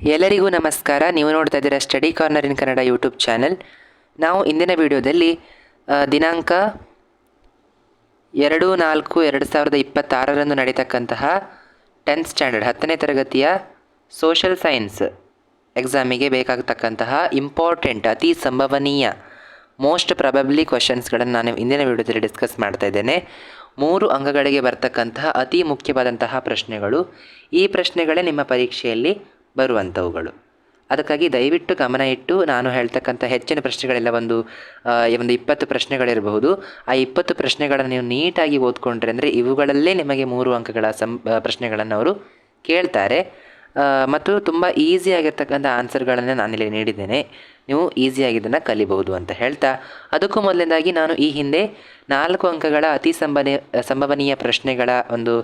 ಎಲ್ಲರಿಗೂ ನಮಸ್ಕಾರ. ನೀವು ನೋಡ್ತಾ ಇದ್ದೀರಾ ಸ್ಟಡಿ ಕಾರ್ನರ್ ಇನ್ ಕನ್ನಡ ಯೂಟ್ಯೂಬ್ ಚಾನೆಲ್. ನಾವು ಇಂದಿನ ವಿಡಿಯೋದಲ್ಲಿ ದಿನಾಂಕ 2/4/2026 ನಡೀತಕ್ಕಂತಹ 10th ಸ್ಟ್ಯಾಂಡರ್ಡ್ 10ನೇ ತರಗತಿಯ ಸೋಷಲ್ ಸೈನ್ಸ್ ಎಕ್ಸಾಮಿಗೆ ಬೇಕಾಗತಕ್ಕಂತಹ ಇಂಪಾರ್ಟೆಂಟ್ ಅತಿ ಸಂಭವನೀಯ ಮೋಸ್ಟ್ ಪ್ರಬಬ್ಲಿ ಕ್ವಶನ್ಸ್ಗಳನ್ನು ನಾನು ಇಂದಿನ ವಿಡಿಯೋದಲ್ಲಿ ಡಿಸ್ಕಸ್ ಮಾಡ್ತಾ ಇದ್ದೇನೆ. 3 ಅಂಕಗಳಿಗೆ ಬರ್ತಕ್ಕಂತಹ ಅತಿ ಮುಖ್ಯವಾದಂತಹ ಪ್ರಶ್ನೆಗಳು. ಈ ಪ್ರಶ್ನೆಗಳೇ ನಿಮ್ಮ ಪರೀಕ್ಷೆಯಲ್ಲಿ ಬರುವಂಥವುಗಳು. ಅದಕ್ಕಾಗಿ ದಯವಿಟ್ಟು ಗಮನ ಇಟ್ಟು ನಾನು ಹೇಳ್ತಕ್ಕಂಥ ಹೆಚ್ಚಿನ ಪ್ರಶ್ನೆಗಳೆಲ್ಲ ಒಂದು 20 ಪ್ರಶ್ನೆಗಳಿರಬಹುದು. ಆ 20 ಪ್ರಶ್ನೆಗಳನ್ನು ನೀವು ನೀಟಾಗಿ ಓದ್ಕೊಂಡ್ರೆ ಅಂದರೆ ಇವುಗಳಲ್ಲೇ ನಿಮಗೆ 3 ಅಂಕಗಳ ಪ್ರಶ್ನೆಗಳನ್ನು ಅವರು ಕೇಳ್ತಾರೆ. ಮತ್ತು ತುಂಬ ಈಸಿಯಾಗಿರ್ತಕ್ಕಂಥ ಆನ್ಸರ್ಗಳನ್ನು ನಾನಿಲ್ಲಿ ನೀಡಿದ್ದೇನೆ. ನೀವು ಈಸಿಯಾಗಿ ಇದನ್ನು ಕಲಿಬಹುದು ಅಂತ ಹೇಳ್ತಾ, ಅದಕ್ಕೂ ಮೊದಲನೇದಾಗಿ ನಾನು ಈ ಹಿಂದೆ 4 ಅಂಕಗಳ ಅತಿ ಸಂಭವನೀಯ ಪ್ರಶ್ನೆಗಳ ಒಂದು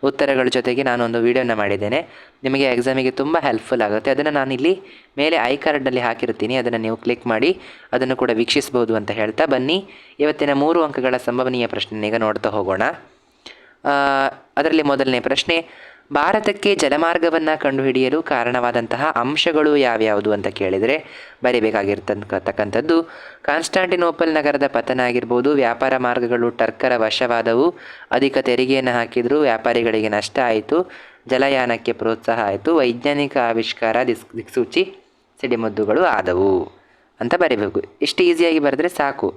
ಉತ್ತರಗಳ ಜೊತೆಗೆ ನಾನು ಒಂದು ವಿಡಿಯೋನ ಮಾಡಿದ್ದೇನೆ. ನಿಮಗೆ ಎಕ್ಸಾಮಿಗೆ ತುಂಬ ಹೆಲ್ಪ್ಫುಲ್ ಆಗುತ್ತೆ. ಅದನ್ನು ನಾನಿಲ್ಲಿ ಮೇಲೆ ಐ ಕಾರ್ಡ್ನಲ್ಲಿ ಹಾಕಿರ್ತೀನಿ, ಅದನ್ನು ನೀವು ಕ್ಲಿಕ್ ಮಾಡಿ ಅದನ್ನು ಕೂಡ ವೀಕ್ಷಿಸ್ಬೋದು ಅಂತ ಹೇಳ್ತಾ, ಬನ್ನಿ ಇವತ್ತಿನ 3 ಅಂಕಗಳ ಸಂಭವನೀಯ ಪ್ರಶ್ನೆ ಈಗ ನೋಡ್ತಾ ಹೋಗೋಣ. ಅದರಲ್ಲಿ ಮೊದಲನೇ ಪ್ರಶ್ನೆ, ಭಾರತಕ್ಕೆ ಜಲಮಾರ್ಗವನ್ನು ಕಂಡುಹಿಡಿಯಲು ಕಾರಣವಾದಂತಹ ಅಂಶಗಳು ಯಾವ್ಯಾವುದು ಅಂತ ಕೇಳಿದರೆ ಬರೀಬೇಕಾಗಿರ್ತಕ್ಕಂಥದ್ದು ಕಾನ್ಸ್ಟಾಂಟಿನೋಪಲ್ ನಗರದ ಪತನ ಆಗಿರ್ಬೋದು, ವ್ಯಾಪಾರ ಮಾರ್ಗಗಳು ಟರ್ಕರ ವಶವಾದವು, ಅಧಿಕ ತೆರಿಗೆಯನ್ನು ಹಾಕಿದರೂ ವ್ಯಾಪಾರಿಗಳಿಗೆ ನಷ್ಟ ಆಯಿತು, ಜಲಯಾನಕ್ಕೆ ಪ್ರೋತ್ಸಾಹ ಆಯಿತು, ವೈಜ್ಞಾನಿಕ ಆವಿಷ್ಕಾರ ದಿಕ್ಸೂಚಿ ಸಿಡಿಮದ್ದುಗಳು ಆದವು ಅಂತ ಬರೀಬೇಕು. ಇಷ್ಟು ಈಸಿಯಾಗಿ ಬರೆದ್ರೆ ಸಾಕು.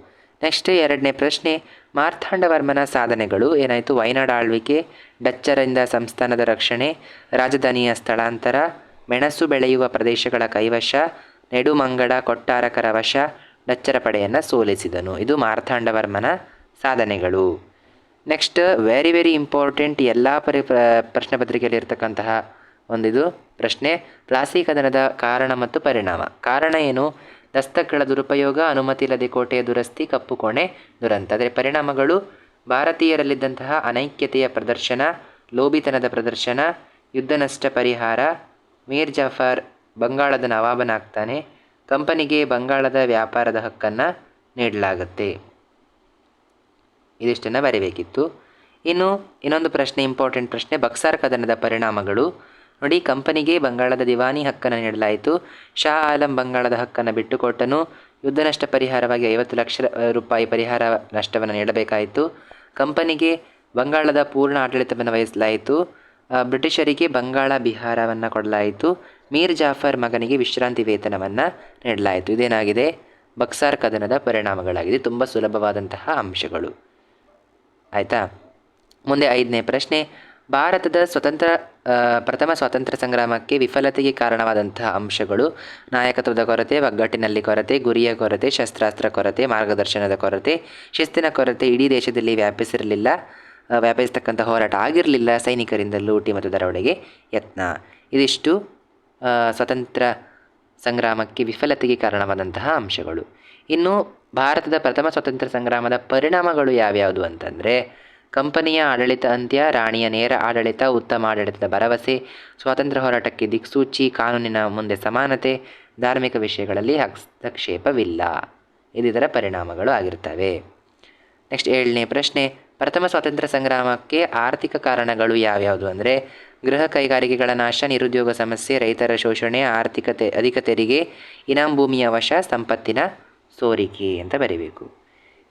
ನೆಕ್ಸ್ಟ್ ಎರಡನೇ ಪ್ರಶ್ನೆ, ಮಾರ್ತಾಂಡವರ್ಮನ ಸಾಧನೆಗಳು ಏನಾಯಿತು? ವಯನಾಡ್ ಆಳ್ವಿಕೆ, ಡಚ್ಚರಿಂದ ಸಂಸ್ಥಾನದ ರಕ್ಷಣೆ, ರಾಜಧಾನಿಯ ಸ್ಥಳಾಂತರ, ಮೆಣಸು ಬೆಳೆಯುವ ಪ್ರದೇಶಗಳ ಕೈವಶ, ನೆಡುಮಂಗಡ ಕೊಟ್ಟಾರಕರ ವಶ, ಡಚ್ಚರ ಪಡೆಯನ್ನು ಸೋಲಿಸಿದನು. ಇದು ಮಾರ್ತಾಂಡವರ್ಮನ ಸಾಧನೆಗಳು. ನೆಕ್ಸ್ಟ್ ವೆರಿ ಇಂಪಾರ್ಟೆಂಟ್, ಎಲ್ಲ ಪ್ರಶ್ನೆ ಪತ್ರಿಕೆಯಲ್ಲಿ ಇರ್ತಕ್ಕಂತಹ ಒಂದಿದು ಪ್ರಶ್ನೆ, ಪ್ಲಾಸಿ ಕದನದ ಕಾರಣ ಮತ್ತು ಪರಿಣಾಮ. ಕಾರಣ ಏನು? ದಸ್ತಕಗಳ ದುರುಪಯೋಗ, ಅನುಮತಿ ಇಲ್ಲದೆ ಕೋಟೆಯ ದುರಸ್ತಿ, ಕಪ್ಪು ಕೋಣೆ ದುರಂತ. ಅಂದರೆ ಪರಿಣಾಮಗಳು ಭಾರತೀಯರಲ್ಲಿದ್ದಂತಹ ಅನೈಕ್ಯತೆಯ ಪ್ರದರ್ಶನ, ಲೋಭಿತನದ ಪ್ರದರ್ಶನ, ಯುದ್ಧ ನಷ್ಟ ಪರಿಹಾರ, ಮೀರ್ ಜಾಫರ್ ಬಂಗಾಳದ ನವಾಬನಾಗ್ತಾನೆ, ಕಂಪನಿಗೆ ಬಂಗಾಳದ ವ್ಯಾಪಾರದ ಹಕ್ಕನ್ನು ನೀಡಲಾಗುತ್ತೆ. ಇದಿಷ್ಟನ್ನು ಬರೀಬೇಕಿತ್ತು. ಇನ್ನು ಇನ್ನೊಂದು ಪ್ರಶ್ನೆ, ಇಂಪಾರ್ಟೆಂಟ್ ಪ್ರಶ್ನೆ, ಬಕ್ಸಾರ್ ಕದನದ ಪರಿಣಾಮಗಳು. ನೋಡಿ, ಕಂಪನಿಗೆ ಬಂಗಾಳದ ದಿವಾನಿ ಹಕ್ಕನ್ನು ನೀಡಲಾಯಿತು, ಶಾ ಆಲಂ ಬಂಗಾಳದ ಹಕ್ಕನ್ನು ಬಿಟ್ಟುಕೊಟ್ಟನು, ಯುದ್ಧ ನಷ್ಟ ಪರಿಹಾರವಾಗಿ 50 ಲಕ್ಷ ರೂಪಾಯಿ ಪರಿಹಾರ ನಷ್ಟವನ್ನು ನೀಡಬೇಕಾಯಿತು, ಕಂಪನಿಗೆ ಬಂಗಾಳದ ಪೂರ್ಣ ಆಡಳಿತವನ್ನು ವಹಿಸಲಾಯಿತು, ಬ್ರಿಟಿಷರಿಗೆ ಬಂಗಾಳ ಬಿಹಾರವನ್ನು ಕೊಡಲಾಯಿತು, ಮೀರ್ ಜಾಫರ್ ಮಗನಿಗೆ ವಿಶ್ರಾಂತಿ ವೇತನವನ್ನು ನೀಡಲಾಯಿತು. ಇದೇನಾಗಿದೆ? ಬಕ್ಸಾರ್ ಕದನದ ಪರಿಣಾಮಗಳಾಗಿದೆ. ತುಂಬ ಸುಲಭವಾದಂತಹ ಅಂಶಗಳು. ಆಯಿತಾ? ಮುಂದೆ 5ನೇ ಪ್ರಶ್ನೆ, ಭಾರತದ ಪ್ರಥಮ ಸ್ವಾತಂತ್ರ್ಯ ಸಂಗ್ರಾಮಕ್ಕೆ ವಿಫಲತೆಗೆ ಕಾರಣವಾದಂತಹ ಅಂಶಗಳು. ನಾಯಕತ್ವದ ಕೊರತೆ, ಒಗ್ಗಟ್ಟಿನಲ್ಲಿ ಕೊರತೆ, ಗುರಿಯ ಕೊರತೆ, ಶಸ್ತ್ರಾಸ್ತ್ರ ಕೊರತೆ, ಮಾರ್ಗದರ್ಶನದ ಕೊರತೆ, ಶಿಸ್ತಿನ ಕೊರತೆ, ಇಡೀ ದೇಶದಲ್ಲಿ ವ್ಯಾಪಿಸ್ತಕ್ಕಂಥ ಹೋರಾಟ ಆಗಿರಲಿಲ್ಲ, ಸೈನಿಕರಿಂದ ಲೂಟಿ ಮತ್ತು ದರೋಡೆಗೆ ಯತ್ನ. ಇದಿಷ್ಟು ಸ್ವತಂತ್ರ ಸಂಗ್ರಾಮಕ್ಕೆ ವಿಫಲತೆಗೆ ಕಾರಣವಾದಂತಹ ಅಂಶಗಳು. ಇನ್ನು ಭಾರತದ ಪ್ರಥಮ ಸ್ವಾತಂತ್ರ್ಯ ಸಂಗ್ರಾಮದ ಪರಿಣಾಮಗಳು ಯಾವ್ಯಾವುದು ಅಂತಂದರೆ, ಕಂಪನಿಯ ಆಡಳಿತ ಅಂತ್ಯ, ರಾಣಿಯ ನೇರ ಆಡಳಿತ, ಉತ್ತಮ ಆಡಳಿತದ ಭರವಸೆ, ಸ್ವಾತಂತ್ರ್ಯ ಹೋರಾಟಕ್ಕೆ ದಿಕ್ಸೂಚಿ, ಕಾನೂನಿನ ಮುಂದೆ ಸಮಾನತೆ, ಧಾರ್ಮಿಕ ವಿಷಯಗಳಲ್ಲಿ ಹಸ್ತಕ್ಷೇಪವಿಲ್ಲ. ಇದರ ಪರಿಣಾಮಗಳು ಆಗಿರ್ತವೆ. ನೆಕ್ಸ್ಟ್ 7ನೇ ಪ್ರಶ್ನೆ, ಪ್ರಥಮ ಸ್ವಾತಂತ್ರ್ಯ ಸಂಗ್ರಾಮಕ್ಕೆ ಆರ್ಥಿಕ ಕಾರಣಗಳು ಯಾವ್ಯಾವುದು ಅಂದರೆ, ಗೃಹ ಕೈಗಾರಿಕೆಗಳ ನಾಶ, ನಿರುದ್ಯೋಗ ಸಮಸ್ಯೆ, ರೈತರ ಶೋಷಣೆ, ಅಧಿಕ ತೆರಿಗೆ, ಇನಾಂ ಭೂಮಿಯ ವಶ, ಸಂಪತ್ತಿನ ಸೋರಿಕೆ ಅಂತ ಬರೀಬೇಕು.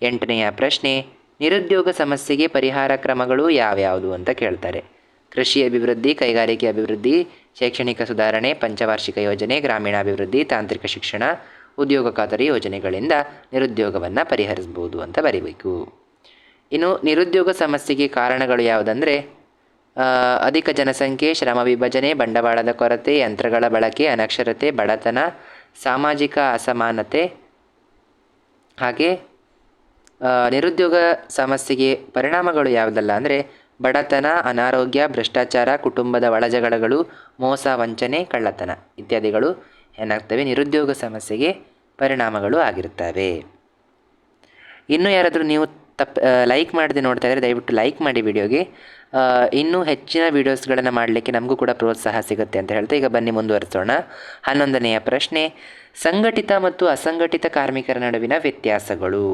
8ನೆಯ ಪ್ರಶ್ನೆ, ನಿರುದ್ಯೋಗ ಸಮಸ್ಯೆಗೆ ಪರಿಹಾರ ಕ್ರಮಗಳು ಯಾವ್ಯಾವುದು ಅಂತ ಕೇಳ್ತಾರೆ. ಕೃಷಿ ಅಭಿವೃದ್ಧಿ, ಕೈಗಾರಿಕೆ ಅಭಿವೃದ್ಧಿ, ಶೈಕ್ಷಣಿಕ ಸುಧಾರಣೆ, ಪಂಚವಾರ್ಷಿಕ ಯೋಜನೆ, ಗ್ರಾಮೀಣಾಭಿವೃದ್ಧಿ, ತಾಂತ್ರಿಕ ಶಿಕ್ಷಣ, ಉದ್ಯೋಗ ಖಾತರಿ ಯೋಜನೆಗಳಿಂದ ನಿರುದ್ಯೋಗವನ್ನು ಪರಿಹರಿಸ್ಬೋದು ಅಂತ ಬರೀಬೇಕು. ಇನ್ನು ನಿರುದ್ಯೋಗ ಸಮಸ್ಯೆಗೆ ಕಾರಣಗಳು ಯಾವುದಂದರೆ, ಅಧಿಕ ಜನಸಂಖ್ಯೆ, ಶ್ರಮ ವಿಭಜನೆ, ಬಂಡವಾಳದ ಕೊರತೆ, ಯಂತ್ರಗಳ ಬಳಕೆ, ಅನಕ್ಷರತೆ, ಬಡತನ, ಸಾಮಾಜಿಕ ಅಸಮಾನತೆ. ಹಾಗೆ ನಿರುದ್ಯೋಗ ಸಮಸ್ಯೆಗೆ ಪರಿಣಾಮಗಳು ಯಾವುದಲ್ಲ ಅಂದರೆ, ಬಡತನ, ಅನಾರೋಗ್ಯ, ಭ್ರಷ್ಟಾಚಾರ, ಕುಟುಂಬದ ಒಳಜಗಳಗಳು, ಮೋಸ, ವಂಚನೆ, ಕಳ್ಳತನ ಇತ್ಯಾದಿಗಳು ಏನಾಗ್ತವೆ? ನಿರುದ್ಯೋಗ ಸಮಸ್ಯೆಗೆ ಪರಿಣಾಮಗಳು ಆಗಿರ್ತವೆ. ಇನ್ನೂ ಯಾರಾದರೂ ನೀವು ಲೈಕ್ ಮಾಡದೆ ನೋಡ್ತಾ ಇದ್ದರೆ ದಯವಿಟ್ಟು ಲೈಕ್ ಮಾಡಿ ವಿಡಿಯೋಗೆ. ಇನ್ನೂ ಹೆಚ್ಚಿನ ವೀಡಿಯೋಸ್ಗಳನ್ನು ಮಾಡಲಿಕ್ಕೆ ನಮಗೂ ಕೂಡ ಪ್ರೋತ್ಸಾಹ ಸಿಗುತ್ತೆ ಅಂತ ಹೇಳ್ತಾ ಈಗ ಬನ್ನಿ ಮುಂದುವರಿಸೋಣ. 11ನೆಯ ಪ್ರಶ್ನೆ, ಸಂಘಟಿತ ಮತ್ತು ಅಸಂಘಟಿತ ಕಾರ್ಮಿಕರ ನಡುವಿನ ವ್ಯತ್ಯಾಸಗಳು.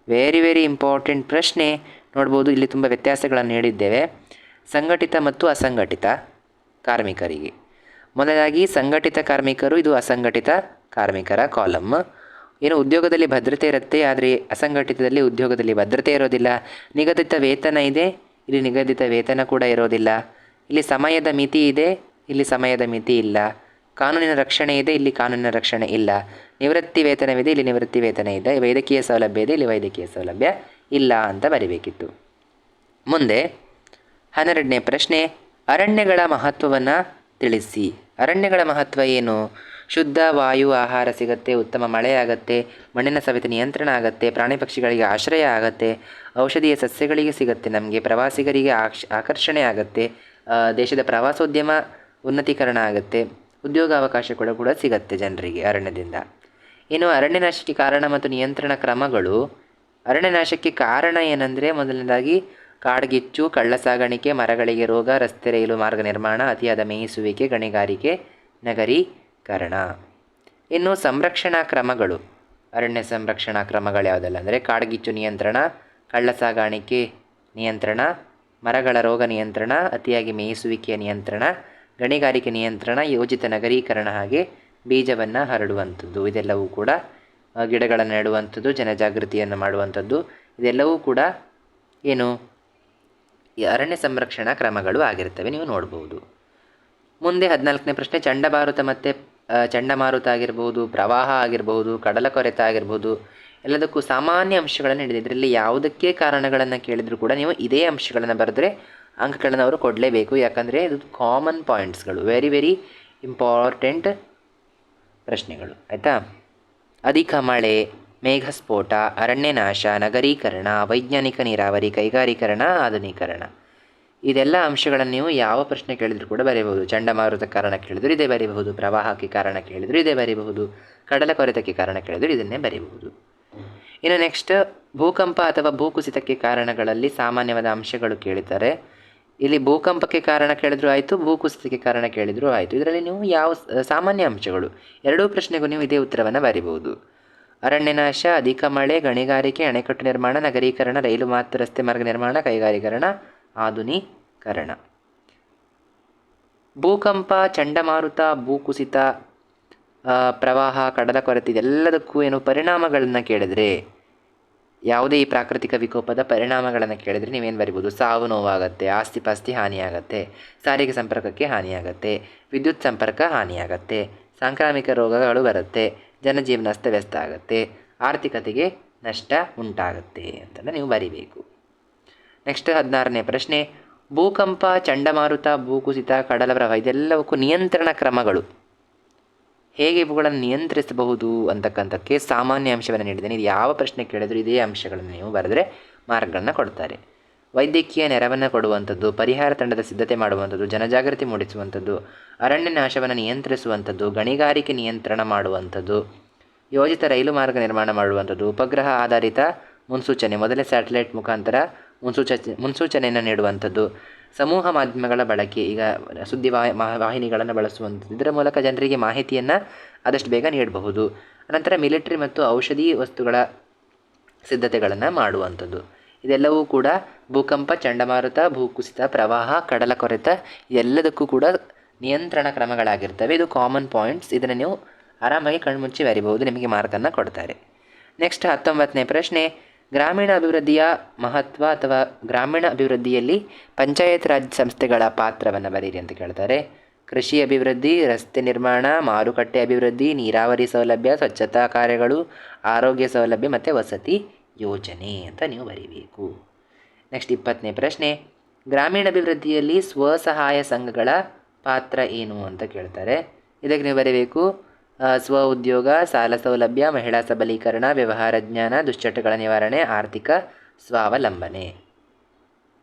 ವೆರಿ ಇಂಪಾರ್ಟೆಂಟ್ ಪ್ರಶ್ನೆ. ನೋಡ್ಬೋದು, ಇಲ್ಲಿ ತುಂಬ ವ್ಯತ್ಯಾಸಗಳನ್ನು ನೀಡಿದ್ದೇವೆ ಸಂಘಟಿತ ಮತ್ತು ಅಸಂಘಟಿತ ಕಾರ್ಮಿಕರಿಗೆ. ಮೊದಲಾಗಿ ಸಂಘಟಿತ ಕಾರ್ಮಿಕರು, ಇದು ಅಸಂಘಟಿತ ಕಾರ್ಮಿಕರ ಕಾಲಮ್. ಏನು ಉದ್ಯೋಗದಲ್ಲಿ ಭದ್ರತೆ ಇರುತ್ತೆ, ಆದರೆ ಅಸಂಘಟಿತದಲ್ಲಿ ಉದ್ಯೋಗದಲ್ಲಿ ಭದ್ರತೆ ಇರೋದಿಲ್ಲ. ನಿಗದಿತ ವೇತನ ಇದೆ, ಇಲ್ಲಿ ನಿಗದಿತ ವೇತನ ಕೂಡ ಇರೋದಿಲ್ಲ. ಇಲ್ಲಿ ಸಮಯದ ಮಿತಿ ಇದೆ, ಇಲ್ಲಿ ಸಮಯದ ಮಿತಿ ಇಲ್ಲ. ಕಾನೂನಿನ ರಕ್ಷಣೆ ಇದೆ, ಇಲ್ಲಿ ಕಾನೂನಿನ ರಕ್ಷಣೆ ಇಲ್ಲ. ನಿವೃತ್ತಿ ವೇತನವಿದೆ, ಇಲ್ಲಿ ನಿವೃತ್ತಿ ವೇತನ ಇದೆ. ವೈದ್ಯಕೀಯ ಸೌಲಭ್ಯ ಇದೆ, ಇಲ್ಲಿ ವೈದ್ಯಕೀಯ ಸೌಲಭ್ಯ ಇಲ್ಲ ಅಂತ ಬರಿಬೇಕಿತ್ತು. ಮುಂದೆ 12ನೇ ಪ್ರಶ್ನೆ, ಅರಣ್ಯಗಳ ಮಹತ್ವವನ್ನು ತಿಳಿಸಿ. ಅರಣ್ಯಗಳ ಮಹತ್ವ ಏನು? ಶುದ್ಧ ವಾಯು, ಆಹಾರ ಸಿಗುತ್ತೆ, ಉತ್ತಮ ಮಳೆ ಆಗುತ್ತೆ, ಮಣ್ಣಿನ ಸವೆತ ನಿಯಂತ್ರಣ ಆಗುತ್ತೆ, ಪ್ರಾಣಿ ಪಕ್ಷಿಗಳಿಗೆ ಆಶ್ರಯ ಆಗುತ್ತೆ, ಔಷಧೀಯ ಸಸ್ಯಗಳಿಗೆ ಸಿಗುತ್ತೆ, ನಮಗೆ ಪ್ರವಾಸಿಗರಿಗೆ ಆಕರ್ಷಣೆ ಆಗುತ್ತೆ, ದೇಶದ ಪ್ರವಾಸೋದ್ಯಮ ಉನ್ನತೀಕರಣ ಆಗುತ್ತೆ, ಉದ್ಯೋಗಾವಕಾಶ ಕೂಡ ಸಿಗುತ್ತೆ ಜನರಿಗೆ ಅರಣ್ಯದಿಂದ. ಇನ್ನು ಅರಣ್ಯನಾಶಕ್ಕೆ ಕಾರಣ ಮತ್ತು ನಿಯಂತ್ರಣ ಕ್ರಮಗಳು. ಅರಣ್ಯನಾಶಕ್ಕೆ ಕಾರಣ ಏನಂದರೆ, ಮೊದಲನೇದಾಗಿ ಕಾಡ್ಗಿಚ್ಚು, ಕಳ್ಳ ಸಾಗಾಣಿಕೆ, ಮರಗಳಿಗೆ ರೋಗ, ರಸ್ತೆ ರೈಲು ಮಾರ್ಗ ನಿರ್ಮಾಣ, ಅತಿಯಾದ ಮೇಯಿಸುವಿಕೆ, ಗಣಿಗಾರಿಕೆ, ನಗರೀಕರಣ. ಇನ್ನು ಸಂರಕ್ಷಣಾ ಕ್ರಮಗಳು. ಅರಣ್ಯ ಸಂರಕ್ಷಣಾ ಕ್ರಮಗಳು ಯಾವುದೆಲ್ಲ ಅಂದರೆ ಕಾಡ್ಗಿಚ್ಚು ನಿಯಂತ್ರಣ, ಕಳ್ಳ ಸಾಗಾಣಿಕೆ ನಿಯಂತ್ರಣ, ಮರಗಳ ರೋಗ ನಿಯಂತ್ರಣ, ಅತಿಯಾಗಿ ಮೇಯಿಸುವಿಕೆಯ ನಿಯಂತ್ರಣ, ಗಣಿಗಾರಿಕೆ ನಿಯಂತ್ರಣ, ಯೋಜಿತ ನಗರೀಕರಣ, ಹಾಗೆ ಬೀಜವನ್ನು ಹರಡುವಂಥದ್ದು. ಇದೆಲ್ಲವೂ ಕೂಡ ಗಿಡಗಳನ್ನು ನೆಡುವಂಥದ್ದು, ಜನಜಾಗೃತಿಯನ್ನು ಮಾಡುವಂಥದ್ದು, ಇದೆಲ್ಲವೂ ಕೂಡ ಏನು ಈ ಅರಣ್ಯ ಸಂರಕ್ಷಣಾ ಕ್ರಮಗಳು ಆಗಿರ್ತವೆ, ನೀವು ನೋಡ್ಬೋದು. ಮುಂದೆ 14ನೇ ಪ್ರಶ್ನೆ, ಚಂಡಮಾರುತ ಆಗಿರ್ಬೋದು, ಪ್ರವಾಹ ಆಗಿರ್ಬೋದು, ಕಡಲ ಕೊರೆತ ಆಗಿರ್ಬೋದು, ಎಲ್ಲದಕ್ಕೂ ಸಾಮಾನ್ಯ ಅಂಶಗಳನ್ನು ನೀಡಿದೆ. ಇದರಲ್ಲಿ ಯಾವುದಕ್ಕೆ ಕಾರಣಗಳನ್ನು ಕೇಳಿದರೂ ಕೂಡ ನೀವು ಇದೇ ಅಂಶಗಳನ್ನು ಬರೆದ್ರೆ ಅಂಕಗಳನ್ನು ಅವರು ಕೊಡಲೇಬೇಕು. ಯಾಕಂದರೆ ಇದು ಕಾಮನ್ ಪಾಯಿಂಟ್ಸ್ಗಳು, ವೆರಿ ವೆರಿ ಇಂಪಾರ್ಟೆಂಟ್ ಪ್ರಶ್ನೆಗಳು, ಆಯಿತಾ. ಅಧಿಕ ಮಳೆ, ಮೇಘಸ್ಫೋಟ, ಅರಣ್ಯನಾಶ, ನಗರೀಕರಣ, ವೈಜ್ಞಾನಿಕ ನೀರಾವರಿ, ಕೈಗಾರೀಕರಣ, ಆಧುನೀಕರಣ, ಇದೆಲ್ಲ ಅಂಶಗಳನ್ನು ನೀವು ಯಾವ ಪ್ರಶ್ನೆ ಕೇಳಿದರೂ ಕೂಡ ಬರೀಬಹುದು. ಚಂಡಮಾರುತ ಕಾರಣ ಕೇಳಿದರೂ ಇದೇ ಬರೀಬಹುದು, ಪ್ರವಾಹಕ್ಕೆ ಕಾರಣ ಕೇಳಿದರೂ ಇದೇ ಬರೀಬಹುದು, ಕಡಲ ಕೊರೆತಕ್ಕೆ ಕಾರಣ ಕೇಳಿದರೂ ಇದನ್ನೇ ಬರೀಬಹುದು. ಇನ್ನು ನೆಕ್ಸ್ಟ್, ಭೂಕಂಪ ಅಥವಾ ಭೂಕುಸಿತಕ್ಕೆ ಕಾರಣಗಳಲ್ಲಿ ಸಾಮಾನ್ಯವಾದ ಅಂಶಗಳು ಕೇಳಿದ್ದಾರೆ. ಇಲ್ಲಿ ಭೂಕಂಪಕ್ಕೆ ಕಾರಣ ಕೇಳಿದ್ರು ಆಯಿತು, ಭೂಕುಸಿತಕ್ಕೆ ಕಾರಣ ಕೇಳಿದರೂ ಆಯಿತು. ಇದರಲ್ಲಿ ನೀವು ಯಾವ ಸಾಮಾನ್ಯ ಅಂಶಗಳು, ಎರಡೂ ಪ್ರಶ್ನೆಗೂ ನೀವು ಇದೇ ಉತ್ತರವನ್ನು ಬರೀಬಹುದು. ಅರಣ್ಯನಾಶ, ಅಧಿಕ ಮಳೆ, ಗಣಿಗಾರಿಕೆ, ಅಣೆಕಟ್ಟು ನಿರ್ಮಾಣ, ನಗರೀಕರಣ, ರೈಲು ಮಾರ್ಗ, ರಸ್ತೆ ಮಾರ್ಗ ನಿರ್ಮಾಣ, ಕೈಗಾರೀಕರಣ, ಆಧುನೀಕರಣ. ಭೂಕಂಪ, ಚಂಡಮಾರುತ, ಭೂಕುಸಿತ, ಪ್ರವಾಹ, ಕಡಲ ಕೊರೆತ, ಇದೆಲ್ಲದಕ್ಕೂ ಏನು ಪರಿಣಾಮಗಳನ್ನು ಕೇಳಿದರೆ, ಯಾವುದೇ ಈ ಪ್ರಾಕೃತಿಕ ವಿಕೋಪದ ಪರಿಣಾಮಗಳನ್ನು ಕೇಳಿದರೆ ನೀವೇನು ಬರಿಬೋದು? ಸಾವು ನೋವಾಗುತ್ತೆ, ಆಸ್ತಿ ಪಾಸ್ತಿ ಹಾನಿಯಾಗತ್ತೆ, ಸಾರಿಗೆ ಸಂಪರ್ಕಕ್ಕೆ ಹಾನಿಯಾಗತ್ತೆ, ವಿದ್ಯುತ್ ಸಂಪರ್ಕ ಹಾನಿಯಾಗತ್ತೆ, ಸಾಂಕ್ರಾಮಿಕ ರೋಗಗಳು ಬರುತ್ತೆ, ಜನಜೀವನ ಅಸ್ತವ್ಯಸ್ತ ಆಗುತ್ತೆ, ಆರ್ಥಿಕತೆಗೆ ನಷ್ಟ ಉಂಟಾಗುತ್ತೆ ಅಂತ ನೀವು ಬರಿಬೇಕು. ನೆಕ್ಸ್ಟ್ 16ನೇ ಪ್ರಶ್ನೆ, ಭೂಕಂಪ, ಚಂಡಮಾರುತ, ಭೂಕುಸಿತ, ಕಡಲ ಪ್ರವಾಹ, ಇದೆಲ್ಲವಕ್ಕೂ ನಿಯಂತ್ರಣ ಕ್ರಮಗಳು, ಹೇಗೆ ಇವುಗಳನ್ನು ನಿಯಂತ್ರಿಸಬಹುದು ಅಂತಕ್ಕಂಥಕ್ಕೆ ಸಾಮಾನ್ಯ ಅಂಶವನ್ನು ನೀಡಿದ್ದೇನೆ. ಇದು ಯಾವ ಪ್ರಶ್ನೆ ಕೇಳಿದರೂ ಇದೇ ಅಂಶಗಳನ್ನು ನೀವು ಬರೆದರೆ ಮಾರ್ಕ್ಗಳನ್ನು ಕೊಡ್ತಾರೆ. ವೈದ್ಯಕೀಯ ನೆರವನ್ನು ಕೊಡುವಂಥದ್ದು, ಪರಿಹಾರ ತಂಡದ ಸಿದ್ಧತೆ ಮಾಡುವಂಥದ್ದು, ಜನಜಾಗೃತಿ ಮೂಡಿಸುವಂಥದ್ದು, ಅರಣ್ಯ ನಾಶವನ್ನು ನಿಯಂತ್ರಿಸುವಂಥದ್ದು, ಗಣಿಗಾರಿಕೆ ನಿಯಂತ್ರಣ ಮಾಡುವಂಥದ್ದು, ಯೋಜಿತ ರೈಲು ಮಾರ್ಗ ನಿರ್ಮಾಣ ಮಾಡುವಂಥದ್ದು, ಉಪಗ್ರಹ ಆಧಾರಿತ ಮುನ್ಸೂಚನೆ, ಮೊದಲೇ ಸ್ಯಾಟಲೈಟ್ ಮುಖಾಂತರ ಮುನ್ಸೂಚನೆಯನ್ನು ನೀಡುವಂಥದ್ದು, ಸಮೂಹ ಮಾಧ್ಯಮಗಳ ಬಳಕೆ, ಈಗ ಸುದ್ದಿ ವಾಹಿನಿಗಳನ್ನು ಬಳಸುವಂಥದ್ದು, ಇದರ ಮೂಲಕ ಜನರಿಗೆ ಮಾಹಿತಿಯನ್ನು ಆದಷ್ಟು ಬೇಗ ನೀಡಬಹುದು. ಅನಂತರ ಮಿಲಿಟರಿ ಮತ್ತು ಔಷಧಿ ವಸ್ತುಗಳ ಸಿದ್ಧತೆಗಳನ್ನು ಮಾಡುವಂಥದ್ದು, ಇದೆಲ್ಲವೂ ಕೂಡ ಭೂಕಂಪ, ಚಂಡಮಾರುತ, ಭೂಕುಸಿತ, ಪ್ರವಾಹ, ಕಡಲ ಕೊರೆತ, ಎಲ್ಲದಕ್ಕೂ ಕೂಡ ನಿಯಂತ್ರಣ ಕ್ರಮಗಳಾಗಿರ್ತವೆ. ಇದು ಕಾಮನ್ ಪಾಯಿಂಟ್ಸ್, ಇದನ್ನು ನೀವು ಆರಾಮಾಗಿ ಕಣ್ಮುಚ್ಚಿ ಬರಿಬಹುದು, ನಿಮಗೆ ಮಾರ್ಕನ್ನು ಕೊಡ್ತಾರೆ. ನೆಕ್ಸ್ಟ್ 19ನೇ ಪ್ರಶ್ನೆ, ಗ್ರಾಮೀಣ ಅಭಿವೃದ್ಧಿಯ ಮಹತ್ವ ಅಥವಾ ಗ್ರಾಮೀಣ ಅಭಿವೃದ್ಧಿಯಲ್ಲಿ ಪಂಚಾಯತ್ ರಾಜ್ ಸಂಸ್ಥೆಗಳ ಪಾತ್ರವನ್ನು ಬರೀರಿ ಅಂತ ಕೇಳ್ತಾರೆ. ಕೃಷಿ ಅಭಿವೃದ್ಧಿ, ರಸ್ತೆ ನಿರ್ಮಾಣ, ಮಾರುಕಟ್ಟೆ ಅಭಿವೃದ್ಧಿ, ನೀರಾವರಿ ಸೌಲಭ್ಯ, ಸ್ವಚ್ಛತಾ ಕಾರ್ಯಗಳು, ಆರೋಗ್ಯ ಸೌಲಭ್ಯ ಮತ್ತು ವಸತಿ ಯೋಜನೆ ಅಂತ ನೀವು ಬರೀಬೇಕು. ನೆಕ್ಸ್ಟ್ 20ನೇ ಪ್ರಶ್ನೆ, ಗ್ರಾಮೀಣ ಅಭಿವೃದ್ಧಿಯಲ್ಲಿ ಸ್ವಸಹಾಯ ಸಂಘಗಳ ಪಾತ್ರ ಏನು ಅಂತ ಕೇಳ್ತಾರೆ. ಇದಕ್ಕೆ ನೀವು ಬರೀಬೇಕು ಸ್ವ ಉದ್ಯೋಗ, ಸಾಲ ಸೌಲಭ್ಯ, ಮಹಿಳಾ ಸಬಲೀಕರಣ, ವ್ಯವಹಾರ ಜ್ಞಾನ, ದುಶ್ಚಟಗಳ ನಿವಾರಣೆ, ಆರ್ಥಿಕ ಸ್ವಾವಲಂಬನೆ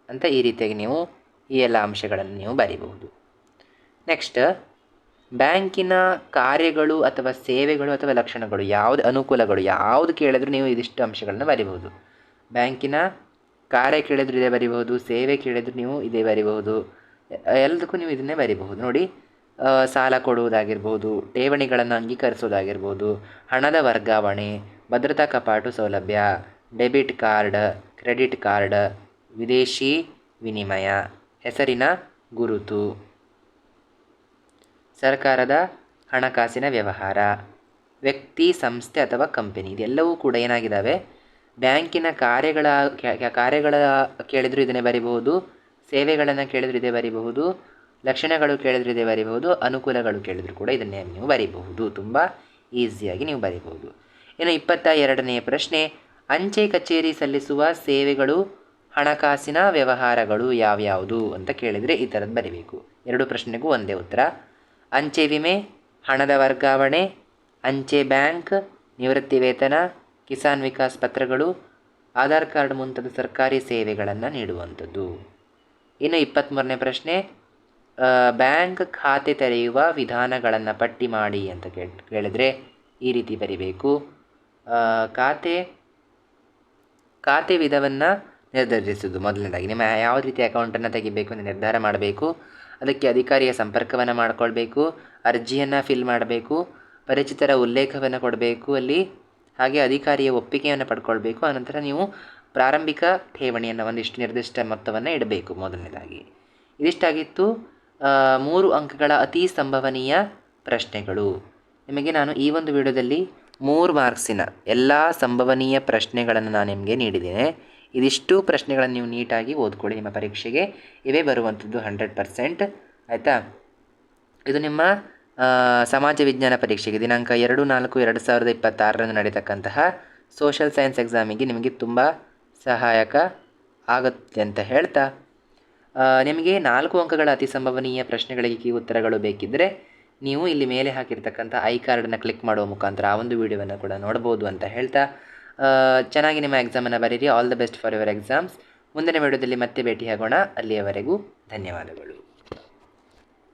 ಅಂತ ಈ ರೀತಿಯಾಗಿ ನೀವು ಈ ಎಲ್ಲ ಅಂಶಗಳನ್ನು ನೀವು ಬರೀಬಹುದು. ನೆಕ್ಸ್ಟ್, ಬ್ಯಾಂಕಿನ ಕಾರ್ಯಗಳು ಅಥವಾ ಸೇವೆಗಳು ಅಥವಾ ಲಕ್ಷಣಗಳು, ಯಾವುದು ಅನುಕೂಲಗಳು, ಯಾವುದು ಕೇಳಿದ್ರು ನೀವು ಇದಿಷ್ಟು ಅಂಶಗಳನ್ನು ಬರೀಬಹುದು. ಬ್ಯಾಂಕಿನ ಕಾರ್ಯ ಕೇಳಿದ್ರು ಇದೇ ಬರೀಬಹುದು, ಸೇವೆ ಕೇಳಿದ್ರು ನೀವು ಇದೇ ಬರೀಬಹುದು, ಎಲ್ಲದಕ್ಕೂ ನೀವು ಇದನ್ನೇ ಬರೀಬಹುದು. ನೋಡಿ, ಸಾಲ ಕೊಡುವುದಾಗಿರ್ಬೋದು, ಠೇವಣಿಗಳನ್ನು ಅಂಗೀಕರಿಸೋದಾಗಿರ್ಬೋದು, ಹಣದ ವರ್ಗಾವಣೆ, ಭದ್ರತಾ ಕಪಾಟು ಸೌಲಭ್ಯ, ಡೆಬಿಟ್ ಕಾರ್ಡ್, ಕ್ರೆಡಿಟ್ ಕಾರ್ಡ್, ವಿದೇಶಿ ವಿನಿಮಯ, ಹೆಸರಿನ ಗುರುತು, ಸರ್ಕಾರದ ಹಣಕಾಸಿನ ವ್ಯವಹಾರ, ವ್ಯಕ್ತಿ, ಸಂಸ್ಥೆ ಅಥವಾ ಕಂಪನಿ, ಇದೆಲ್ಲವೂ ಕೂಡ ಏನಾಗಿದ್ದಾವೆ ಬ್ಯಾಂಕಿನ ಕಾರ್ಯಗಳ ಕೇಳಿದರೂ ಇದನ್ನೇ ಬರಿಬಹುದು, ಸೇವೆಗಳನ್ನು ಕೇಳಿದರೂ ಇದೇ ಬರಿಬಹುದು, ಲಕ್ಷಣಗಳು ಕೇಳಿದರೂ ಇದೇ ಬರಿಬಹುದು, ಅನುಕೂಲಗಳು ಕೇಳಿದರೂ ಕೂಡ ಇದನ್ನೇ ನೀವು ಬರಿಬಹುದು. ತುಂಬ ಈಸಿಯಾಗಿ ನೀವು ಬರಿಬಹುದು. ಇನ್ನು 22ನೇ ಪ್ರಶ್ನೆ, ಅಂಚೆ ಕಚೇರಿ ಸಲ್ಲಿಸುವ ಸೇವೆಗಳು ಹಣಕಾಸಿನ ವ್ಯವಹಾರಗಳು ಯಾವ್ಯಾವುದು ಅಂತ ಕೇಳಿದರೆ ಈ ಥರದ್ದು ಬರಿಬೇಕು. ಎರಡು ಪ್ರಶ್ನೆಗೂ ಒಂದೇ ಉತ್ತರ. ಅಂಚೆ ವಿಮೆ, ಹಣದ ವರ್ಗಾವಣೆ, ಅಂಚೆ ಬ್ಯಾಂಕ್, ನಿವೃತ್ತಿ ವೇತನ, ಕಿಸಾನ್ ವಿಕಾಸ್ ಪತ್ರಗಳು, ಆಧಾರ್ ಕಾರ್ಡ್ ಮುಂತಾದ ಸರ್ಕಾರಿ ಸೇವೆಗಳನ್ನು ನೀಡುವಂಥದ್ದು. ಇನ್ನು 23ನೇ ಪ್ರಶ್ನೆ, ಬ್ಯಾಂಕ್ ಖಾತೆ ತೆರೆಯುವ ವಿಧಾನಗಳನ್ನು ಪಟ್ಟಿ ಮಾಡಿ ಅಂತ ಕೇಳಿದರೆ ಈ ರೀತಿ ಬರಿಬೇಕು. ಖಾತೆ ವಿಧವನ್ನು ನಿರ್ಧರಿಸುವುದು. ಮೊದಲನೇದಾಗಿ ನಿಮ್ಮ ಯಾವ ರೀತಿ ಅಕೌಂಟನ್ನು ತೆಗಿಬೇಕು ಅಂತ ನಿರ್ಧಾರ ಮಾಡಬೇಕು. ಅದಕ್ಕೆ ಅಧಿಕಾರಿಯ ಸಂಪರ್ಕವನ್ನು ಮಾಡಿಕೊಳ್ಬೇಕು, ಅರ್ಜಿಯನ್ನು ಫಿಲ್ ಮಾಡಬೇಕು, ಪರಿಚಿತರ ಉಲ್ಲೇಖವನ್ನು ಕೊಡಬೇಕು ಅಲ್ಲಿ, ಹಾಗೆ ಅಧಿಕಾರಿಯ ಒಪ್ಪಿಗೆಯನ್ನು ಪಡ್ಕೊಳ್ಬೇಕು. ಆನಂತರ ನೀವು ಪ್ರಾರಂಭಿಕ ಠೇವಣಿಯನ್ನು ಒಂದಿಷ್ಟು ನಿರ್ದಿಷ್ಟ ಮೊತ್ತವನ್ನು ಇಡಬೇಕು. ಮೊದಲನೇದಾಗಿ ಇದಿಷ್ಟಾಗಿತ್ತು 3 ಅಂಕಗಳ ಅತಿ ಸಂಭವನೀಯ ಪ್ರಶ್ನೆಗಳು. ನಿಮಗೆ ನಾನು ಈ ಒಂದು ವಿಡಿಯೋದಲ್ಲಿ 3 ಮಾರ್ಕ್ಸಿನ ಎಲ್ಲ ಸಂಭವನೀಯ ಪ್ರಶ್ನೆಗಳನ್ನು ನಾನು ನಿಮಗೆ ನೀಡಿದ್ದೇನೆ. ಇದಿಷ್ಟು ಪ್ರಶ್ನೆಗಳನ್ನು ನೀವು ನೀಟಾಗಿ ಓದ್ಕೊಳ್ಳಿ. ನಿಮ್ಮ ಪರೀಕ್ಷೆಗೆ ಇವೇ ಬರುವಂಥದ್ದು 100%. ಆಯಿತಾ? ಇದು ನಿಮ್ಮ ಸಮಾಜ ವಿಜ್ಞಾನ ಪರೀಕ್ಷೆಗೆ ದಿನಾಂಕ 2/4/2026 ನಡೀತಕ್ಕಂತಹ ಸೋಷಲ್ ಸೈನ್ಸ್ ಎಕ್ಸಾಮಿಗೆ ನಿಮಗೆ ತುಂಬ ಸಹಾಯಕ ಆಗುತ್ತೆ ಅಂತ ಹೇಳ್ತಾ, ನಿಮಗೆ 4 ಅಂಕಗಳ ಅತಿ ಸಂಭವನೀಯ ಪ್ರಶ್ನೆಗಳಿಗೆ ಉತ್ತರಗಳು ಬೇಕಿದ್ದರೆ ನೀವು ಇಲ್ಲಿ ಮೇಲೆ ಹಾಕಿರ್ತಕ್ಕಂಥ ಐ ಕಾರ್ಡನ್ನು ಕ್ಲಿಕ್ ಮಾಡುವ ಮುಖಾಂತರ ಆ ಒಂದು ವಿಡಿಯೋವನ್ನು ಕೂಡ ನೋಡ್ಬೋದು ಅಂತ ಹೇಳ್ತಾ, ಚೆನ್ನಾಗಿ ನಿಮ್ಮ ಎಕ್ಸಾಮನ್ನು ಬರೀರಿ. All the best for your exams. ಮುಂದಿನ ವಿಡಿಯೋದಲ್ಲಿ ಮತ್ತೆ ಭೇಟಿಯಾಗೋಣ. ಅಲ್ಲಿಯವರೆಗೂ ಧನ್ಯವಾದಗಳು.